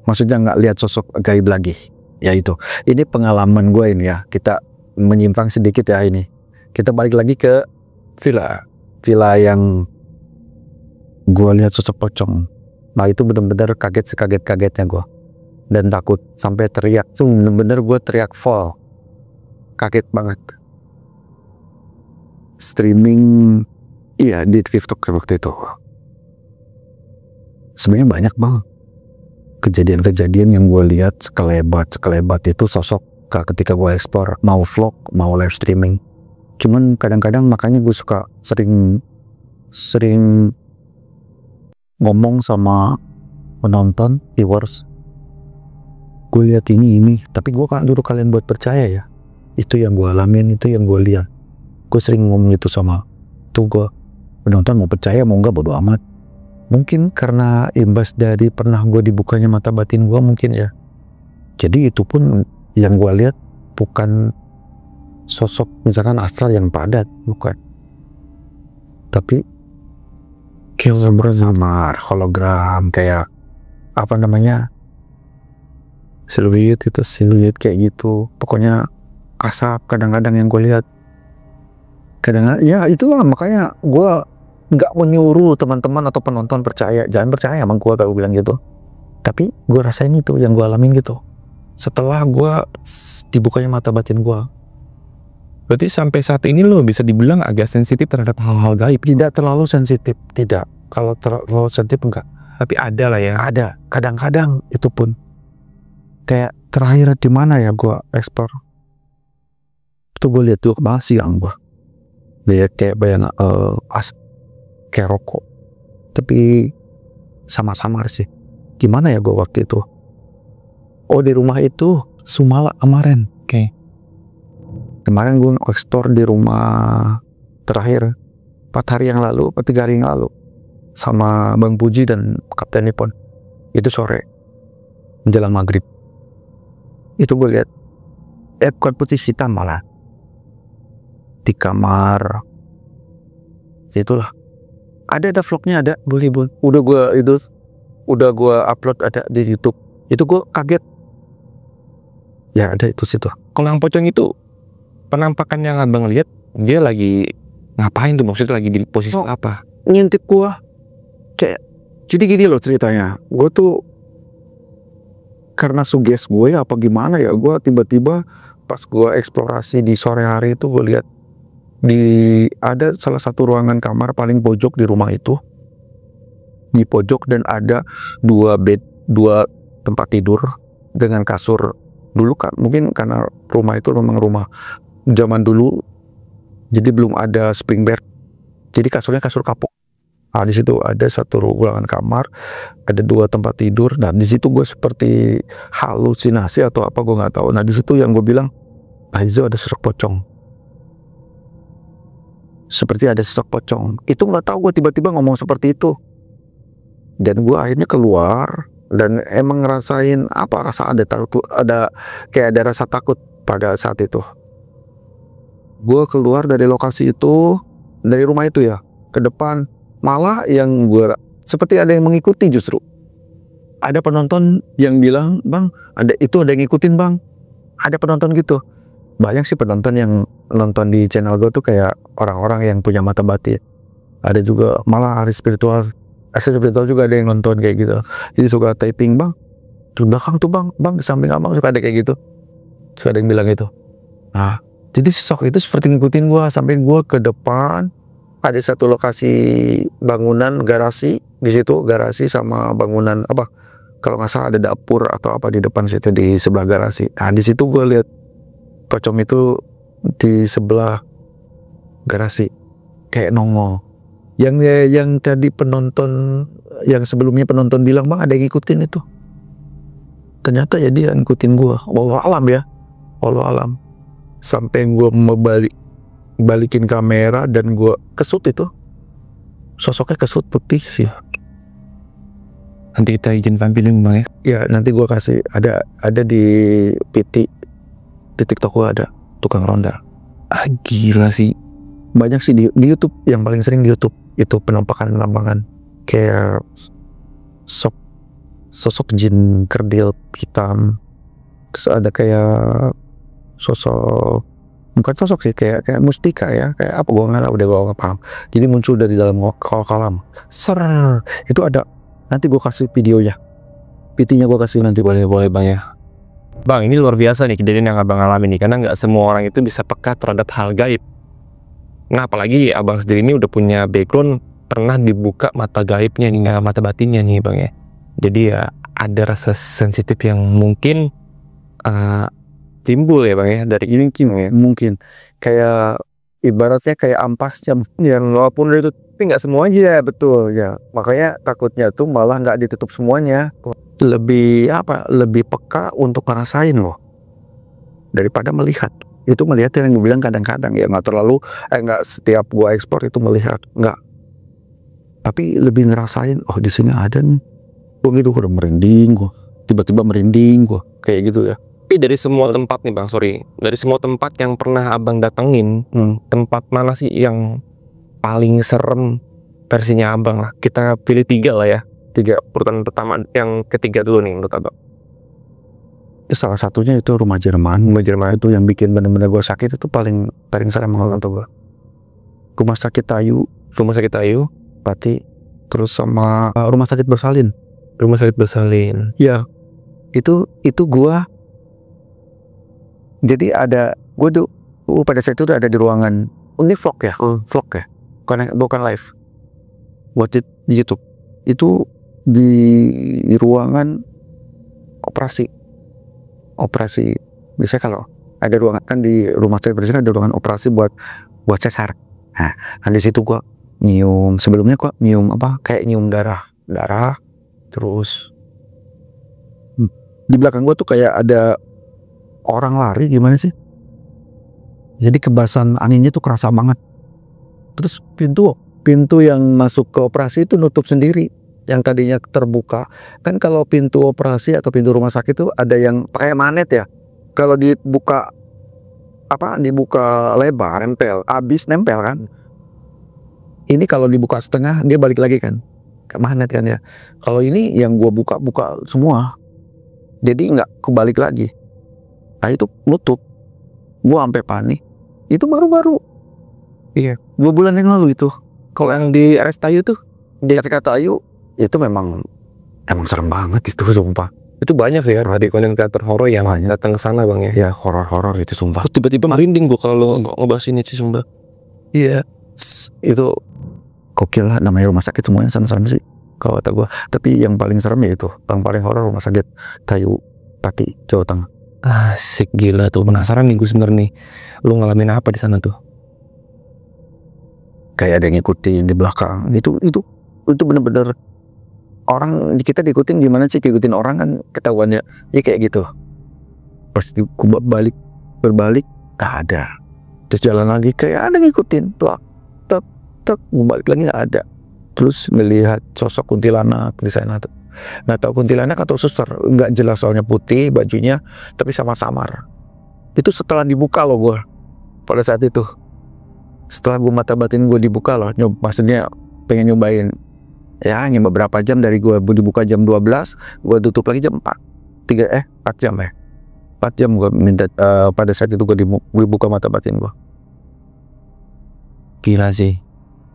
[SPEAKER 1] Maksudnya nggak lihat sosok gaib lagi. Ya itu. Ini pengalaman gue ini ya. Kita menyimpang sedikit ya ini. Kita balik lagi ke villa yang gue lihat sosok pocong. Nah itu benar-benar kagetnya gue. Dan takut sampai teriak tuh, bener-bener gue teriak full, kaget banget. Streaming iya di TikTok waktu itu. Sebenarnya banyak banget kejadian-kejadian yang gue lihat sekelebat itu sosok ketika gue explore, mau vlog mau live streaming. Cuman kadang-kadang makanya gue suka sering ngomong sama penonton, viewers, gue lihat ini, tapi gue kan dulu kalian buat percaya ya, itu yang gue alamin, itu yang gue lihat. Gue sering ngomong itu sama tuh gue penonton, mau percaya mau enggak bodo amat. Mungkin karena imbas dari pernah gue dibukanya mata batin gue mungkin ya. Jadi itu pun yang gue lihat bukan sosok misalkan astral yang padat, bukan, tapi samar hologram kayak apa namanya, siluet kayak gitu. Pokoknya asap kadang-kadang yang gue lihat. Kadang-kadang ya itulah makanya gue nggak menyuruh teman-teman atau penonton percaya, jangan percaya emang gue kalau bilang gitu. Tapi gue rasain itu yang gue alamin gitu. Setelah gue dibukanya mata batin gue.
[SPEAKER 2] Berarti sampai saat ini lo bisa dibilang agak sensitif terhadap hal-hal gaib?
[SPEAKER 1] Tidak terlalu sensitif, tidak. Kalau terlalu sensitif enggak.
[SPEAKER 2] Tapi ada lah ya.
[SPEAKER 1] Ada. Kadang-kadang itu pun. Kayak terakhir di mana ya gue explore itu, gue lihat tuh banget siang gue lihat kayak bayangan kayak rokok, tapi samar-samar sih. Gimana ya gue waktu itu, oh di rumah itu Sumala kemarin.
[SPEAKER 2] Oke.
[SPEAKER 1] Kemarin gue explore di rumah terakhir 3 hari yang lalu sama Bang Puji dan Kapten Nippon. Itu sore menjelang maghrib. Itu gue lihat bukan putih, hitam malah di kamar. Itulah ada vlognya, ada, boleh udah gue upload, ada di YouTube. Itu gue kaget ya, ada itu situ.
[SPEAKER 2] Kalau yang pocong itu penampakan yang abang lihat, dia lagi ngapain tuh, maksudnya lagi di posisi apa?
[SPEAKER 1] Ngintip gue kayak, jadi gini loh ceritanya. Gue tuh karena suges gue apa gimana ya, gue tiba-tiba pas gue eksplorasi di sore hari itu, gue lihat ada salah satu ruangan kamar paling pojok di rumah itu, di pojok, dan ada dua tempat tidur dengan kasur. Dulu kan mungkin karena rumah itu memang rumah zaman dulu, jadi belum ada spring bed, jadi kasurnya kasur kapuk. Nah, di situ ada satu ruangan kamar, ada 2 tempat tidur. Nah, di situ gue seperti halusinasi atau apa, gue nggak tahu. Nah, di situ yang gue bilang, itu ada sosok pocong. Seperti ada sosok pocong. Itu nggak tahu, gue tiba-tiba ngomong seperti itu. Dan gue akhirnya keluar dan emang ngerasain apa, rasa kayak ada rasa takut pada saat itu. Gue keluar dari lokasi itu, dari rumah itu ya, ke depan. Malah yang gue seperti ada yang mengikuti, justru ada penonton yang bilang, bang, ada yang ngikutin bang, ada penonton gitu. Banyak sih penonton yang nonton di channel gue tuh kayak orang-orang yang punya mata batin. Ada juga malah ahli spiritual juga ada yang nonton kayak gitu. Jadi suka typing, bang, di belakang tuh bang, di samping abang, suka ada kayak gitu. Suka ada yang bilang gitu. Nah, jadi sosok itu seperti ngikutin gue sampai gue ke depan. Ada satu lokasi bangunan garasi, di situ garasi sama bangunan apa, kalau nggak salah ada dapur atau apa di depan situ, di sebelah garasi. Nah, di situ gue lihat pocong itu di sebelah garasi kayak nongol. Yang tadi penonton, yang sebelumnya penonton bilang, bang, ada yang ngikutin itu. Ternyata ya dia ngikutin gue. Wallahu alam ya, wallahu alam. Sampai gue balikin kamera dan gue kesut, itu sosoknya kesut putih sih.
[SPEAKER 2] Nanti kita izin tampilin bang ya.
[SPEAKER 1] Ya nanti gue kasih, ada di PT di TikTok gue ada tukang ronda.
[SPEAKER 2] Gila sih,
[SPEAKER 1] banyak sih di YouTube, yang paling sering di YouTube itu penampakan kayak sosok jin kerdil hitam. Terus ada kayak sosok, bukan sosok sih, kayak mustika ya, kayak apa, gue nggak tahu, udah gue nggak paham. Jadi muncul dari dalam kolam. Itu ada, nanti gue kasih videonya, PT-nya gue kasih nanti.
[SPEAKER 2] boleh bang ya. Bang, ini luar biasa nih kejadian yang abang alami nih, karena nggak semua orang itu bisa peka terhadap hal gaib. Nah, apalagi abang sendiri ini udah punya background, pernah dibuka mata gaibnya nih, mata batinnya nih bang ya. Jadi ya ada rasa sensitif yang mungkin timbul ya bang ya, dari ini ya.
[SPEAKER 1] Mungkin kayak ibaratnya kayak ampasnya yang walaupun itu, tapi nggak semuanya, betul ya. Makanya takutnya tuh malah nggak ditutup semuanya, lebih peka untuk ngerasain loh daripada melihat. Itu melihat yang gue bilang kadang-kadang ya, nggak terlalu nggak setiap gua ekspor itu melihat, nggak, tapi lebih ngerasain, oh di sini ada nih. Gue gitu, udah merinding gue, tiba-tiba merinding gue kayak gitu ya.
[SPEAKER 2] Tapi dari semua tempat nih bang, dari semua tempat yang pernah abang datengin, tempat mana sih yang paling serem versinya abang lah? Kita pilih 3 lah ya, 3 urutan pertama, yang ketiga dulu nih menurut abang.
[SPEAKER 1] Salah satunya itu rumah Jerman itu yang bikin bener-bener gue sakit, itu paling serem untuk gue. Rumah sakit Tayu Pati, terus sama rumah sakit Bersalin. Ya, itu gue. Jadi ada, gue tuh pada saat itu ada di ruangan, ini vlog ya, bukan live, buat di YouTube. Itu di ruangan operasi. Biasanya kalau ada ruangan kan di rumah sakit, biasanya ada ruangan operasi buat sesar. Nah, di situ gua nyium, sebelumnya gua nyium kayak nyium darah. Terus di belakang gua tuh kayak ada orang lari, gimana sih? Jadi kebasan anginnya tuh kerasa banget. Terus pintu yang masuk ke operasi itu nutup sendiri. yang tadinya terbuka. Kan kalau pintu operasi atau pintu rumah sakit itu ada yang pakai magnet ya. Kalau dibuka dibuka lebar nempel, habis nempel kan. Ini kalau dibuka setengah dia balik lagi kan, ke magnet kan ya. Kalau ini yang gua buka semua, jadi nggak kebalik lagi. Nah itu nutup, gua sampai panik. Itu baru-baru, iya 2 bulan yang lalu itu.
[SPEAKER 2] Kalau yang di RSTayu tuh,
[SPEAKER 1] Di kata Ayu itu memang serem banget itu sumpah.
[SPEAKER 2] itu banyak ya di konten kreator horor yang datang ke sana bang ya.
[SPEAKER 1] Ya horor itu sumpah.
[SPEAKER 2] Terus tiba-tiba merinding gua kalau ngebahas ini sih sumpah.
[SPEAKER 1] Iya, itu gokil lah, namanya rumah sakit semuanya serem-serem sih kalau kata gua. Tapi yang paling serem ya itu, yang paling horor rumah sakit Tayu Pati, Jawa Tengah.
[SPEAKER 2] Asik gila tuh, penasaran nih gue sebenarnya nih. Lu ngalamin apa di sana tuh?
[SPEAKER 1] Kayak ada yang ngikutin di belakang. Itu bener-bener orang kita diikutin gimana sih, ngikutin orang kan ketahuannya. Ya kayak gitu. Pas berbalik gak ada. Terus jalan lagi kayak ada ngikutin. Balik lagi gak ada. Terus melihat sosok kuntilanak di sana. Nggak tahu kuntilanak atau suster, nggak jelas soalnya putih bajunya, tapi samar-samar. Itu setelah dibuka loh gue. Pada saat itu, setelah gue mata batin gue dibuka loh, maksudnya pengen nyobain. Ya hanya beberapa jam dari gue dibuka jam 12, gue tutup lagi jam 4 jam ya. 4 jam gue minta pada saat itu gue dibuka mata batin gue.
[SPEAKER 2] Gila sih.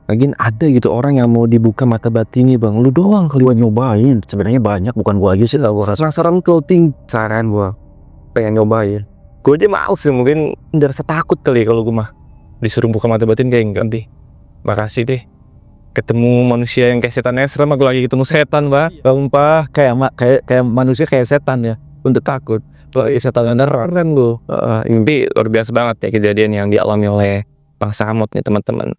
[SPEAKER 2] Lagian ada gitu orang yang mau dibuka mata batinnya bang. Lu doang kali.
[SPEAKER 1] Gue nyobain, sebenarnya banyak, bukan gue aja sih lah. Gue
[SPEAKER 2] penasaran clothing.
[SPEAKER 1] saran gue pengen nyobain.
[SPEAKER 2] Gue aja males sih, mungkin udah rasa takut kali kalau gue mah disuruh buka mata batin kayak enggak nih. Makasih deh. Ketemu manusia yang kayak setan serem, aku lagi ketemu setan, Pak.
[SPEAKER 1] Sumpah kayak manusia kayak setan ya. Untuk takut. Kalau setan beneran lu.
[SPEAKER 2] Ini luar biasa banget ya kejadian yang dialami oleh Bang Samud nih teman-teman.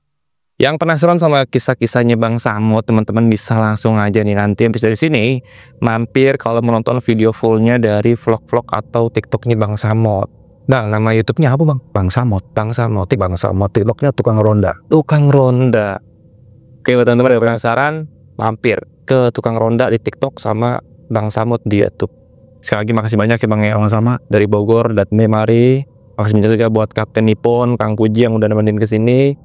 [SPEAKER 2] Yang penasaran sama kisah-kisahnya Bang Samud, teman-teman bisa langsung aja nih nanti habis dari sini mampir kalau menonton video fullnya dari vlog-vlog atau TikToknya Bang Samud. Nah, nama YouTube-nya apa Bang?
[SPEAKER 1] Bang Samud. TikToknya tukang ronda.
[SPEAKER 2] Tukang ronda. Oke, buat teman-teman yang penasaran, mampir ke tukang ronda di TikTok sama Bang Samud di YouTube. Sekali lagi makasih banyak ya Bang ya, sama dari Bogor dan mari. Makasih banyak juga buat Kapten Nippon, Kang Puji yang udah nemenin ke sini.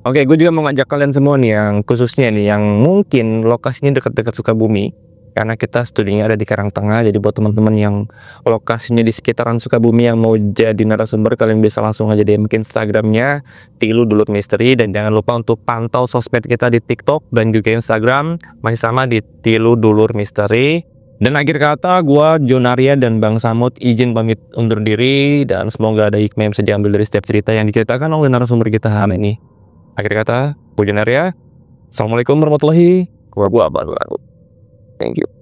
[SPEAKER 2] Oke, gue juga mau ngajak kalian semua nih yang khususnya nih yang mungkin lokasinya dekat-dekat Sukabumi, karena kita studinya ada di Karangtengah. Jadi buat teman-teman yang lokasinya di sekitaran Sukabumi yang mau jadi narasumber, kalian bisa langsung aja DM ke Instagramnya Tilu Dulur Misteri, dan jangan lupa untuk pantau sosmed kita di TikTok dan juga Instagram masih sama di Tilu Dulur Misteri. Dan akhir kata, gue Jonaria dan Bang Samud izin pamit undur diri, dan semoga ada hikmah yang bisa diambil dari setiap cerita yang diceritakan oleh narasumber kita hari ini. Akhir kata, gue Jonaria. Assalamualaikum warahmatullahi wabarakatuh. Thank you.